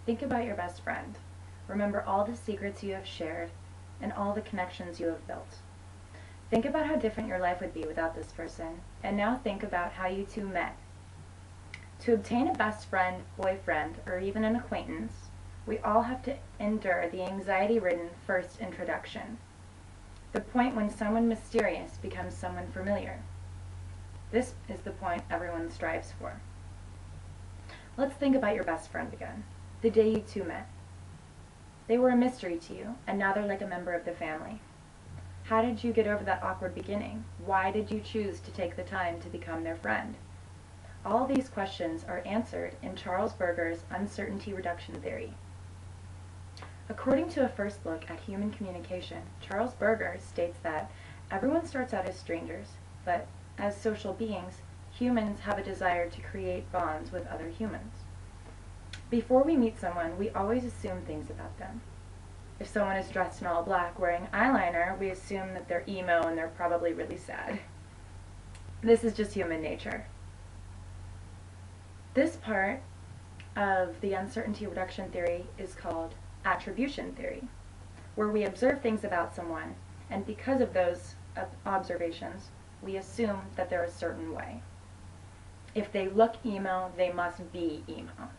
Think about your best friend. Remember all the secrets you have shared and all the connections you have built. Think about how different your life would be without this person, and now think about how you two met. To obtain a best friend, boyfriend, or even an acquaintance, we all have to endure the anxiety-ridden first introduction, the point when someone mysterious becomes someone familiar. This is the point everyone strives for. Let's think about your best friend again, the day you two met. They were a mystery to you, and now they're like a member of the family. How did you get over that awkward beginning? Why did you choose to take the time to become their friend? All these questions are answered in Charles Berger's uncertainty reduction theory. According to a first look at human communication, Charles Berger states that everyone starts out as strangers, but as social beings, humans have a desire to create bonds with other humans. Before we meet someone, we always assume things about them. If someone is dressed in all black wearing eyeliner, we assume that they're emo and they're probably really sad. This is just human nature. This part of the uncertainty reduction theory is called attribution theory, where we observe things about someone, and because of those observations, we assume that they're a certain way. If they look emo, they must be emo.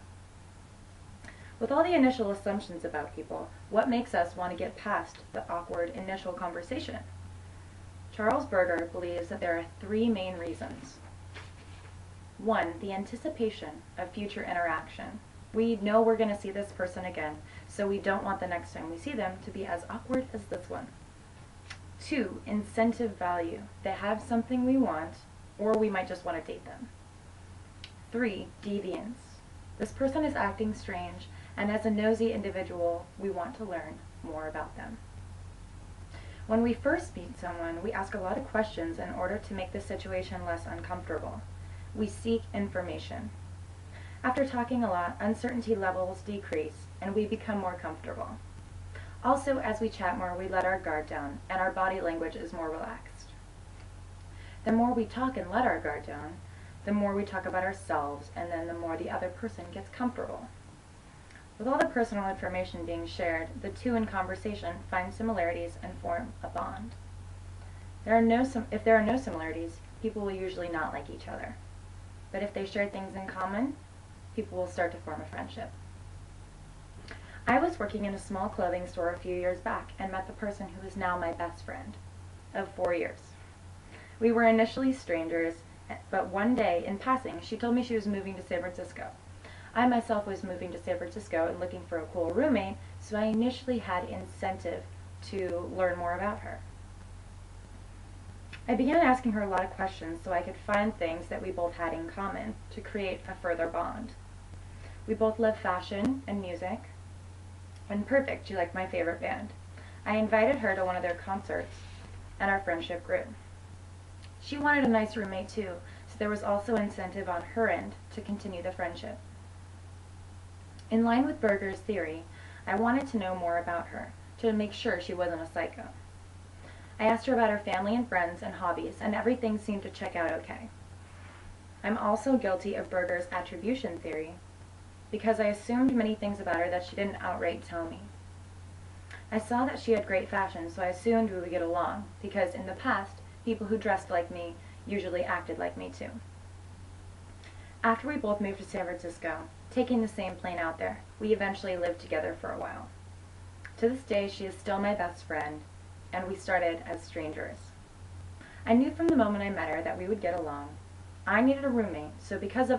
With all the initial assumptions about people, what makes us want to get past the awkward initial conversation? Charles Berger believes that there are three main reasons. 1. The anticipation of future interaction. We know we're going to see this person again, so we don't want the next time we see them to be as awkward as this one. 2. Incentive value. They have something we want, or we might just want to date them. 3. Deviance. This person is acting strange, and as a nosy individual, we want to learn more about them. When we first meet someone, we ask a lot of questions in order to make the situation less uncomfortable. We seek information. After talking a lot, uncertainty levels decrease, and we become more comfortable. Also, as we chat more, we let our guard down, and our body language is more relaxed. The more we talk and let our guard down, the more we talk about ourselves, and then the more the other person gets comfortable. With all the personal information being shared, the two in conversation find similarities and form a bond. If there are no similarities, people will usually not like each other. But if they share things in common, people will start to form a friendship. I was working in a small clothing store a few years back and met the person who is now my best friend of 4 years. We were initially strangers, but one day, in passing, she told me she was moving to San Francisco. I myself was moving to San Francisco and looking for a cool roommate, so I initially had incentive to learn more about her. I began asking her a lot of questions so I could find things that we both had in common to create a further bond. We both love fashion and music, and Perfect, she liked my favorite band. I invited her to one of their concerts, and our friendship grew. She wanted a nice roommate too, so there was also incentive on her end to continue the friendship. In line with Berger's theory, I wanted to know more about her, to make sure she wasn't a psycho. I asked her about her family and friends and hobbies, and everything seemed to check out okay. I'm also guilty of Berger's attribution theory, because I assumed many things about her that she didn't outright tell me. I saw that she had great fashion, so I assumed we would get along, because in the past, people who dressed like me usually acted like me too. After we both moved to San Francisco, taking the same plane out there, we eventually lived together for a while. To this day, she is still my best friend, and we started as strangers. I knew from the moment I met her that we would get along. I needed a roommate, so because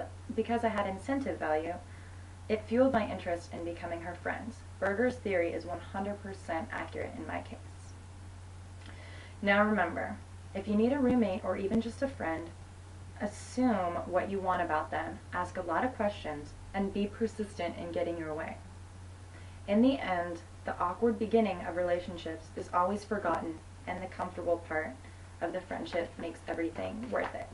I had incentive value, it fueled my interest in becoming her friends. Berger's theory is 100% accurate in my case. Now remember, if you need a roommate or even just a friend, assume what you want about them, ask a lot of questions, and be persistent in getting your way. In the end, the awkward beginning of relationships is always forgotten, and the comfortable part of the friendship makes everything worth it.